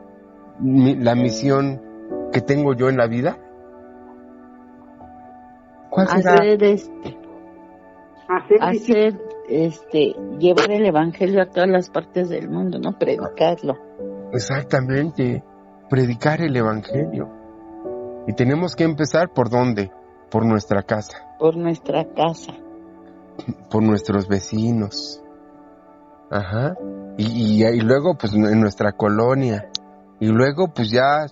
la misión que tengo yo en la vida? ¿Cuál será? Llevar el evangelio a todas las partes del mundo, ¿no? Predicarlo. Exactamente, predicar el evangelio. Y tenemos que empezar ¿por dónde? Por nuestra casa. Por nuestra casa. Por nuestros vecinos. Ajá. Y luego pues en nuestra colonia. Y luego pues ya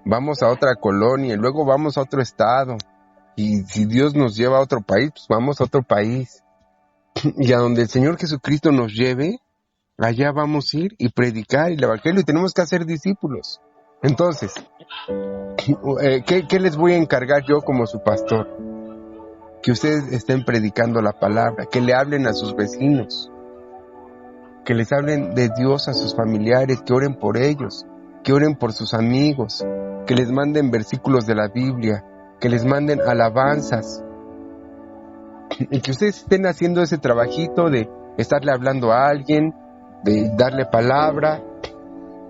vamos a otra colonia. Y luego vamos a otro estado. Y si Dios nos lleva a otro país, pues vamos a otro país. Y a donde el Señor Jesucristo nos lleve, allá vamos a ir y predicar el evangelio. Y tenemos que hacer discípulos. Entonces, ¿qué les voy a encargar yo como su pastor? Que ustedes estén predicando la palabra, que le hablen a sus vecinos, que les hablen de Dios a sus familiares, que oren por ellos, que oren por sus amigos, que les manden versículos de la Biblia, que les manden alabanzas, y que ustedes estén haciendo ese trabajito de estarle hablando a alguien, de darle palabra,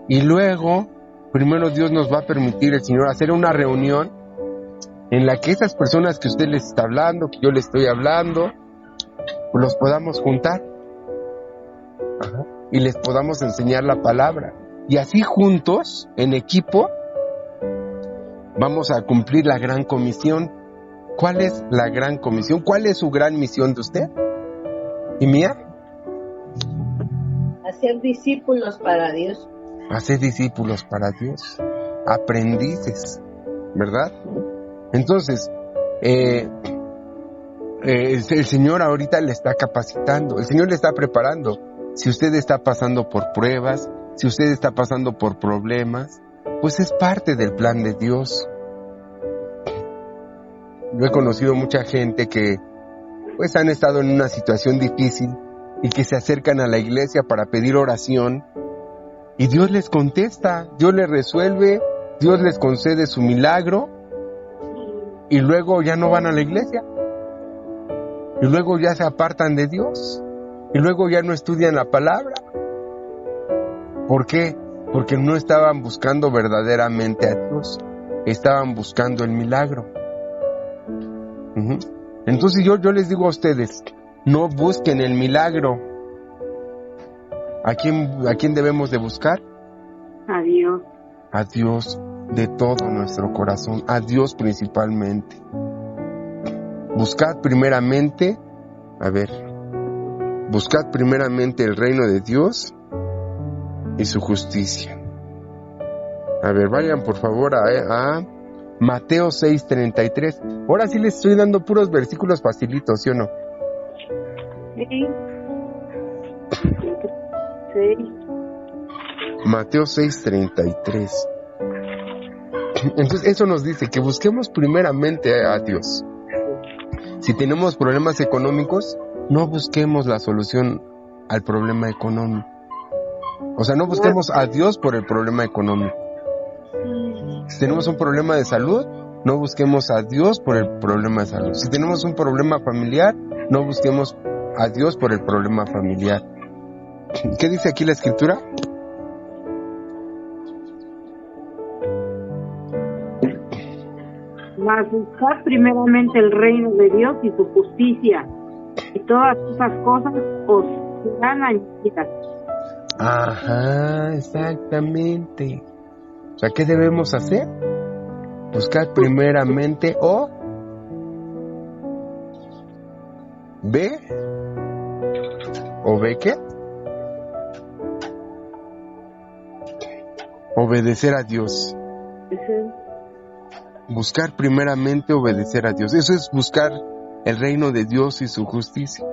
y luego primero Dios nos va a permitir, el Señor, hacer una reunión en la que esas personas que usted les está hablando, que yo les estoy hablando, pues los podamos juntar. Ajá. Y les podamos enseñar la palabra. Y así juntos, en equipo, vamos a cumplir la gran comisión, ¿Cuál es la gran comisión? ¿Cuál es su gran misión de usted y mía? Hacer discípulos para Dios. Hacer discípulos para Dios, aprendices, ¿verdad? Entonces, el Señor ahorita le está capacitando, el Señor le está preparando. Si usted está pasando por pruebas, si usted está pasando por problemas, pues es parte del plan de Dios. Yo he conocido mucha gente que pues han estado en una situación difícil y que se acercan a la iglesia para pedir oración y Dios les contesta, Dios les resuelve, Dios les concede su milagro y luego ya no van a la iglesia y luego ya se apartan de Dios y luego ya no estudian la palabra. ¿Por qué? Porque no estaban buscando verdaderamente a Dios, estaban buscando el milagro. Entonces yo les digo a ustedes, no busquen el milagro. ¿A quién debemos de buscar? A Dios. A Dios de todo nuestro corazón, a Dios principalmente. Buscad primeramente el reino de Dios y su justicia. A ver, vayan por favor a Mateo 6:33. Ahora sí les estoy dando puros versículos facilitos, ¿sí o no? Sí. Mateo 6:33. Entonces eso nos dice que busquemos primeramente a Dios. Si tenemos problemas económicos, no busquemos la solución al problema económico. O sea, no busquemos a Dios por el problema económico. Si tenemos un problema de salud, no busquemos a Dios por el problema de salud. Si tenemos un problema familiar, no busquemos a Dios por el problema familiar. ¿Qué dice aquí la Escritura? Mas buscar primeramente el reino de Dios y su justicia, y todas esas cosas os serán añadidas. Ajá, exactamente. O sea, ¿qué debemos hacer? Buscar primeramente ¿O qué? Obedecer a Dios. Buscar primeramente obedecer a Dios. Eso es buscar el reino de Dios y su justicia.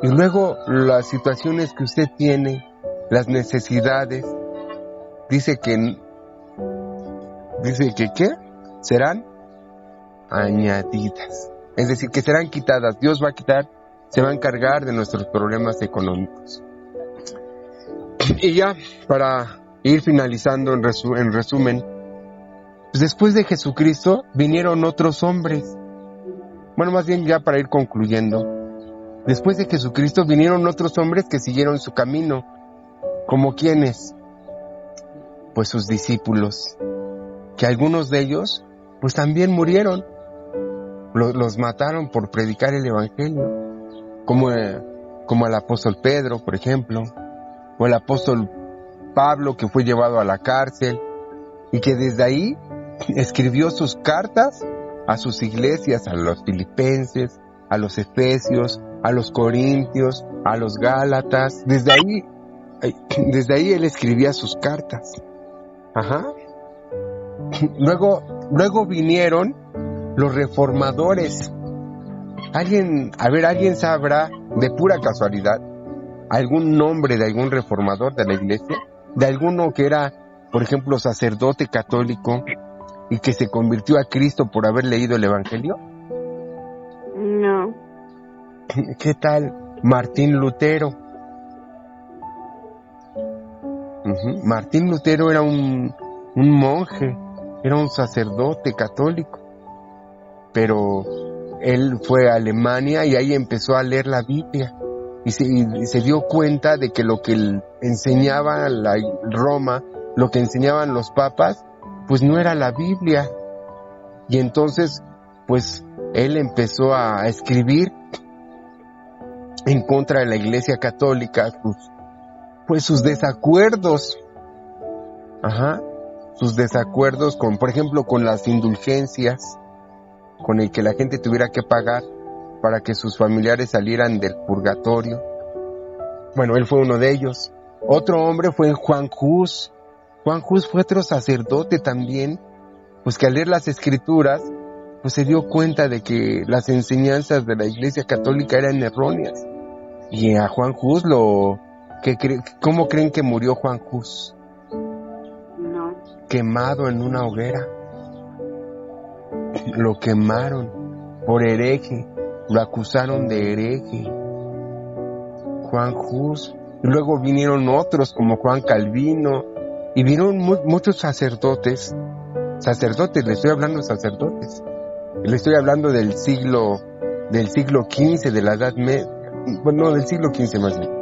Y luego las situaciones que usted tiene, las necesidades, dice que ¿qué? Serán añadidas. Es decir, que serán quitadas. Dios va a quitar, se va a encargar de nuestros problemas económicos. Y ya, para ir finalizando en resumen, pues después de Jesucristo vinieron otros hombres. Bueno, más bien ya para ir concluyendo. Después de Jesucristo vinieron otros hombres que siguieron su camino. ¿Como quiénes? Pues sus discípulos. Que algunos de ellos, pues también murieron. Los mataron por predicar el Evangelio. Como el apóstol Pedro, por ejemplo. O el apóstol Pablo, que fue llevado a la cárcel. Y que desde ahí escribió sus cartas a sus iglesias, a los filipenses, a los efesios, a los corintios, a los gálatas. Desde ahí él escribía sus cartas. Ajá. Luego vinieron los reformadores. ¿Alguien sabrá de pura casualidad algún nombre de algún reformador de la iglesia? De alguno que era, por ejemplo, sacerdote católico y que se convirtió a Cristo por haber leído el Evangelio. No. ¿Qué tal Martín Lutero? Martín Lutero era un monje, era un sacerdote católico, pero él fue a Alemania y ahí empezó a leer la Biblia y se dio cuenta de que lo que enseñaba Roma, lo que enseñaban los papas, pues no era la Biblia. Y entonces, pues él empezó a escribir en contra de la Iglesia Católica, sus desacuerdos. Sus desacuerdos con, por ejemplo, con las indulgencias. con el que la gente tuviera que pagar para que sus familiares salieran del purgatorio. Bueno, él fue uno de ellos. Otro hombre fue Juan Hus. Juan Hus fue otro sacerdote también, pues que al leer las escrituras, pues se dio cuenta de que las enseñanzas de la Iglesia Católica eran erróneas. Y a Juan Hus ¿cómo creen que murió Juan Hus? No. Quemado en una hoguera. Lo quemaron por hereje, lo acusaron de hereje. Juan Hus. Y luego vinieron otros como Juan Calvino, y vinieron muchos sacerdotes, le estoy hablando de sacerdotes, le estoy hablando del siglo XV, de la Edad Media, bueno, del siglo XV más bien,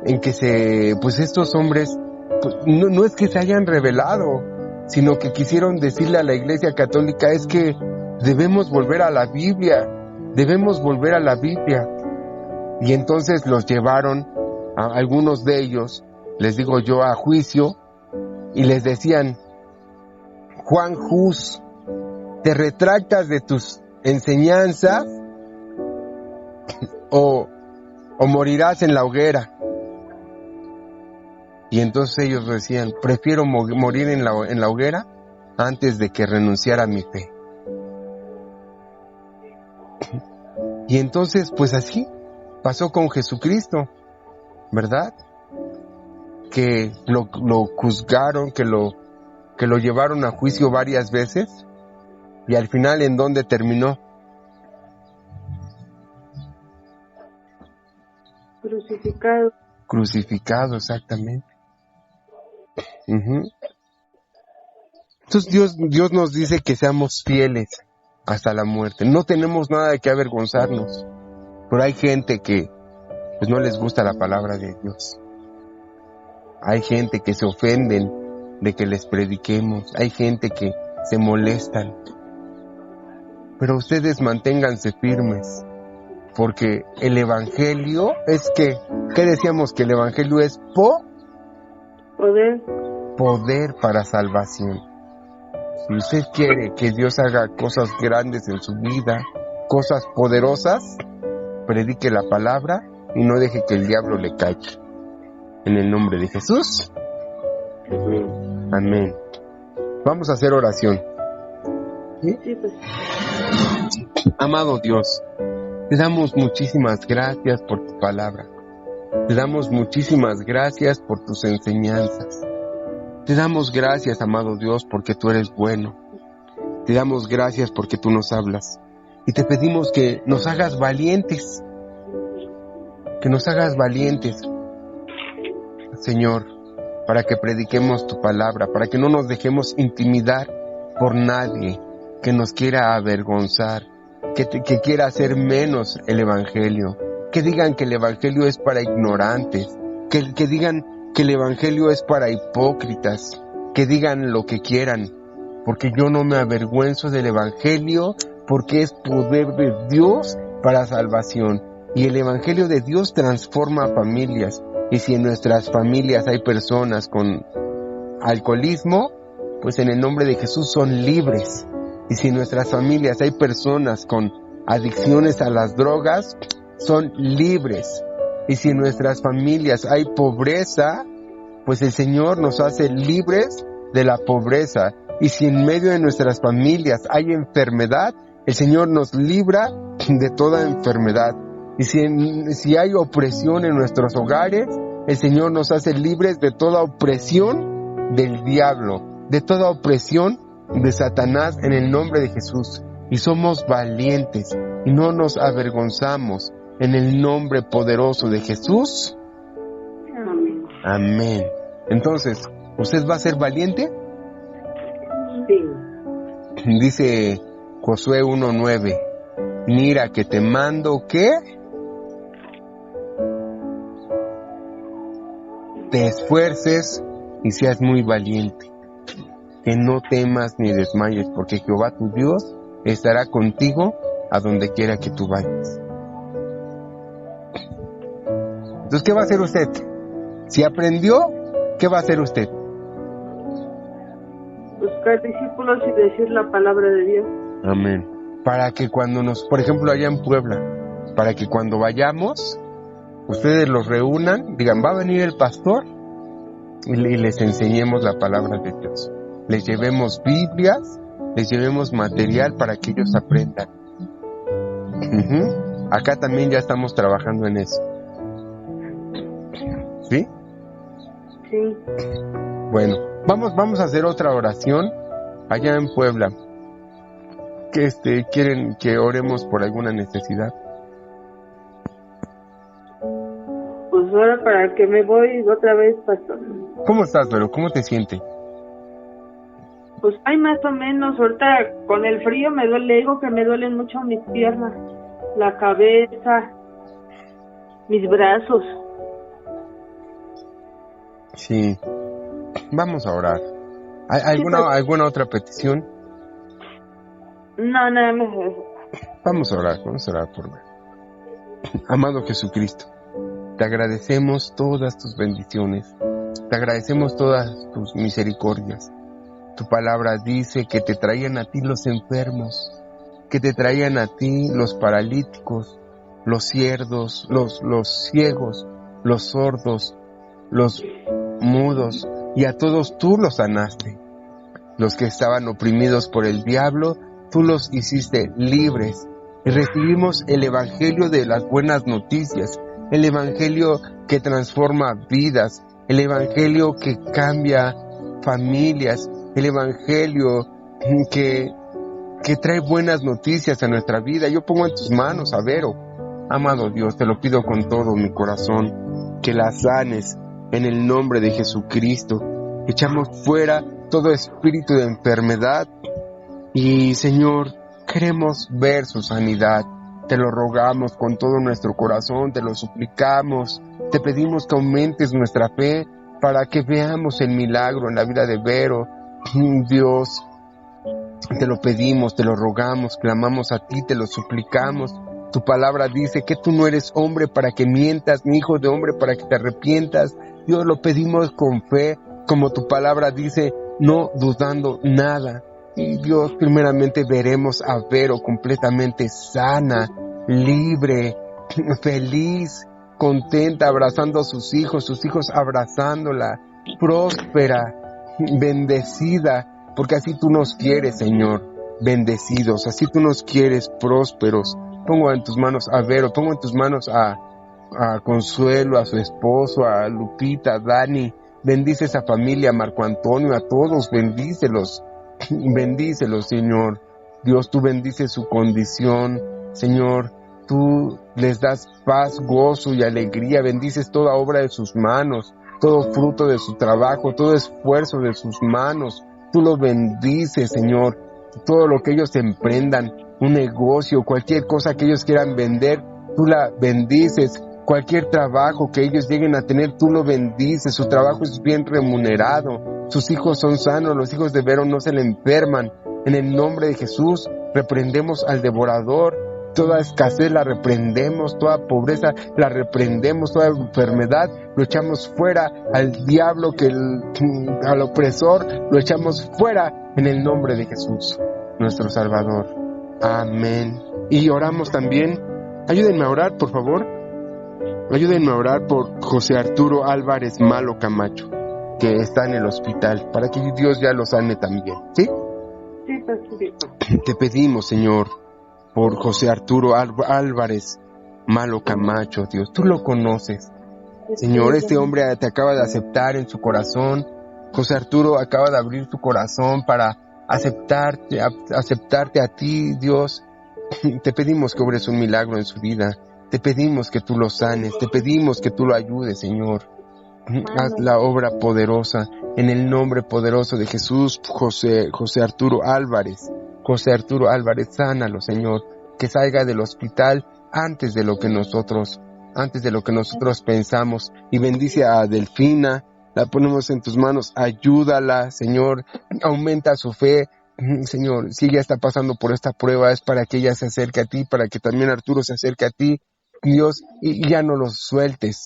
en que pues estos hombres, pues, no es que se hayan rebelado, sino que quisieron decirle a la Iglesia Católica, es que debemos volver a la Biblia, y entonces los llevaron, a algunos de ellos, les digo yo, a juicio, y les decían, Juan Hus, ¿te retractas de tus enseñanzas o morirás en la hoguera? Y entonces ellos decían, prefiero morir en la hoguera antes de que renunciar a mi fe. Y entonces, pues así pasó con Jesucristo, ¿verdad? Que lo juzgaron, que lo llevaron a juicio varias veces, y al final, ¿en dónde terminó? Crucificado, exactamente. Entonces Dios nos dice que seamos fieles hasta la muerte. No tenemos nada de qué avergonzarnos, pero hay gente que pues no les gusta la palabra de Dios. Hay gente que se ofenden de que les prediquemos. Hay gente que se molestan. Pero ustedes manténganse firmes, porque el Evangelio es ¿qué decíamos? Que el Evangelio es poder para salvación. Si usted quiere que Dios haga cosas grandes en su vida, cosas poderosas, predique la palabra y no deje que el diablo le calle. En el nombre de Jesús. Amén. Vamos a hacer oración. ¿Sí? Amado Dios, te damos muchísimas gracias por tu palabra. Te damos muchísimas gracias por tus enseñanzas. Te damos gracias, amado Dios, porque tú eres bueno. Te damos gracias porque tú nos hablas. Y te pedimos que nos hagas valientes. Que nos hagas valientes, Señor, para que prediquemos tu palabra, para que no nos dejemos intimidar por nadie que nos quiera avergonzar, que quiera hacer menos el Evangelio, que digan que el Evangelio es para ignorantes, que digan que el Evangelio es para hipócritas, que digan lo que quieran, porque yo no me avergüenzo del Evangelio, porque es poder de Dios para salvación. Y el Evangelio de Dios transforma familias. Y si en nuestras familias hay personas con alcoholismo, pues en el nombre de Jesús son libres. Y si en nuestras familias hay personas con adicciones a las drogas, son libres. Y si en nuestras familias hay pobreza, pues el Señor nos hace libres de la pobreza. Y si en medio de nuestras familias hay enfermedad, el Señor nos libra de toda enfermedad. Y si hay opresión en nuestros hogares, el Señor nos hace libres de toda opresión del diablo, de toda opresión de Satanás en el nombre de Jesús. Y somos valientes y no nos avergonzamos en el nombre poderoso de Jesús. Amén. Amén. Entonces, ¿usted va a ser valiente? Sí. Dice Josué 1:9, mira que te mando que te esfuerces y seas muy valiente, que no temas ni desmayes, porque Jehová tu Dios estará contigo a donde quiera que tú vayas. Entonces, ¿qué va a hacer usted? Si aprendió, ¿qué va a hacer usted? sacar discípulos y decir la palabra de Dios. Amén. Para que cuando por ejemplo, allá en Puebla, para que cuando vayamos, ustedes los reúnan, digan, va a venir el pastor, y les enseñemos la palabra de Dios. Les llevemos Biblias, les llevemos material para que ellos aprendan. Acá también ya estamos trabajando en eso. ¿Sí? Sí. Bueno, vamos a hacer otra oración allá en Puebla. ¿Quieren que oremos por alguna necesidad? Pues ahora para que me voy otra vez, pastor. ¿Cómo estás, Vero? ¿Cómo te sientes? Pues hay más o menos, ahorita con el frío me digo que me duelen mucho mis piernas, la cabeza, mis brazos. Sí. Vamos a orar. ¿Hay alguna otra petición? No, nada más eso. Vamos a orar por ver. Amado Jesucristo, te agradecemos todas tus bendiciones, te agradecemos todas tus misericordias. Tu palabra dice que te traían a ti los enfermos, que te traían a ti los paralíticos, los ciegos, los ciegos, los sordos, los mudos, y a todos tú los sanaste. Los que estaban oprimidos por el diablo, tú los hiciste libres. Y recibimos el evangelio de las buenas noticias, el evangelio que transforma vidas, el evangelio que cambia familias, el evangelio que trae buenas noticias a nuestra vida. Yo pongo en tus manos a Vero. Amado Dios, te lo pido con todo mi corazón, que la sanes en el nombre de Jesucristo. Echamos fuera todo espíritu de enfermedad y, Señor, queremos ver su sanidad. Te lo rogamos con todo nuestro corazón, te lo suplicamos, te pedimos que aumentes nuestra fe para que veamos el milagro en la vida de Vero. Dios, te lo pedimos, te lo rogamos, clamamos a ti, te lo suplicamos. Tu palabra dice que tú no eres hombre para que mientas, ni hijo de hombre para que te arrepientas. Dios, lo pedimos con fe, como tu palabra dice, no dudando nada. Y Dios, primeramente veremos a Vero completamente sana, libre, feliz, contenta, abrazando a sus hijos abrazándola, próspera, bendecida, porque así tú nos quieres, Señor, bendecidos, así tú nos quieres prósperos. Pongo en tus manos a Vero, pongo en tus manos a Consuelo, a su esposo, a Lupita, a Dani. Bendice esa familia, a Marco Antonio, a todos, bendícelos, Señor. Dios, tú bendices su condición, Señor. Tú les das paz, gozo y alegría. Bendices toda obra de sus manos, todo fruto de su trabajo, todo esfuerzo de sus manos. Tú lo bendices, Señor. Todo lo que ellos emprendan, un negocio, cualquier cosa que ellos quieran vender, tú la bendices. Cualquier trabajo que ellos lleguen a tener, tú lo bendices. Su trabajo es bien remunerado. Sus hijos son sanos. Los hijos de Vero no se le enferman. En el nombre de Jesús, reprendemos al devorador. Toda escasez la reprendemos. Toda pobreza la reprendemos. Toda enfermedad lo echamos fuera. Al diablo, al opresor, lo echamos fuera. En el nombre de Jesús, nuestro Salvador. Amén. Y oramos también. Ayúdenme a orar, por favor. Ayúdenme a orar por José Arturo Álvarez Malo Camacho, que está en el hospital, para que Dios ya lo sane también, ¿sí? Sí, pastorito. Te pedimos, Señor, por José Arturo Álvarez Malo Camacho, Dios, tú lo conoces. Señor, este hombre te acaba de aceptar en su corazón. José Arturo acaba de abrir su corazón para aceptarte a ti, Dios. Te pedimos que obres un milagro en su vida. Te pedimos que tú lo sanes, te pedimos que tú lo ayudes, Señor. Haz la obra poderosa, en el nombre poderoso de Jesús. José Arturo Álvarez, sánalo, Señor, que salga del hospital antes de lo que nosotros pensamos. Y bendice a Delfina, la ponemos en tus manos, ayúdala, Señor, aumenta su fe. Señor, si ella está pasando por esta prueba, es para que ella se acerque a ti, para que también Arturo se acerque a ti, Dios, y ya no los sueltes,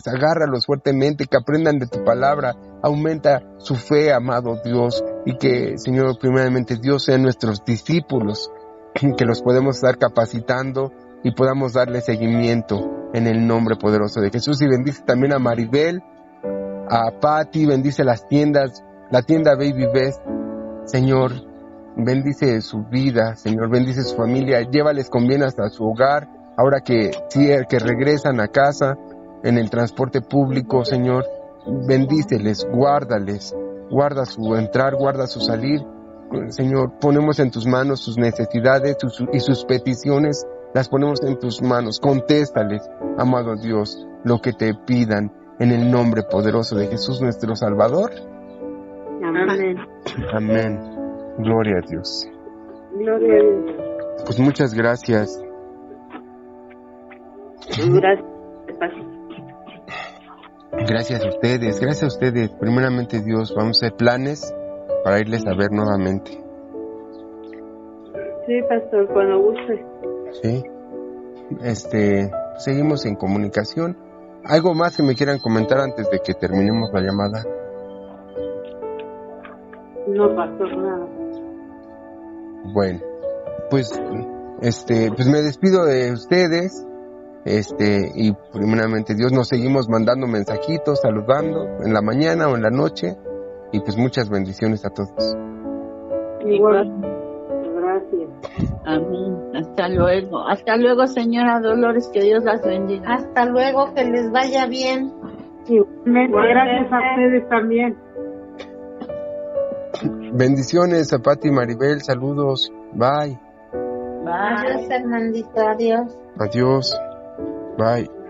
agárralos fuertemente, que aprendan de tu palabra, aumenta su fe, amado Dios, y que, Señor, primeramente Dios, sean nuestros discípulos, que los podemos estar capacitando y podamos darle seguimiento en el nombre poderoso de Jesús. Y bendice también a Maribel, a Patti, bendice las tiendas, la tienda Baby Best, Señor, bendice su vida, Señor, bendice su familia, llévales con bien hasta su hogar, ahora que regresan a casa en el transporte público, Señor, bendíceles, guárdales, guarda su entrar, guarda su salir, Señor, ponemos en tus manos sus necesidades y sus peticiones, las ponemos en tus manos, contéstales, amado Dios, lo que te pidan, en el nombre poderoso de Jesús nuestro Salvador. Amén. Amén. Gloria a Dios. Gloria a Dios. Pues muchas gracias. Gracias. Gracias a ustedes. Primeramente Dios, vamos a hacer planes para irles a ver nuevamente. Sí, pastor, cuando guste. Sí. Seguimos en comunicación. ¿Algo más que me quieran comentar antes de que terminemos la llamada? No, pastor, nada. Bueno, pues me despido de ustedes. Y primeramente Dios, nos seguimos mandando mensajitos, saludando en la mañana o en la noche, y pues muchas bendiciones a todos. Igual. Gracias. Amén. Hasta luego, señora Dolores, que Dios las bendiga. Hasta luego, que les vaya bien. Igualmente, gracias a ustedes también. Bendiciones a Patti y Maribel, saludos, bye. Adiós, Fernandito, adiós. Adiós, bye.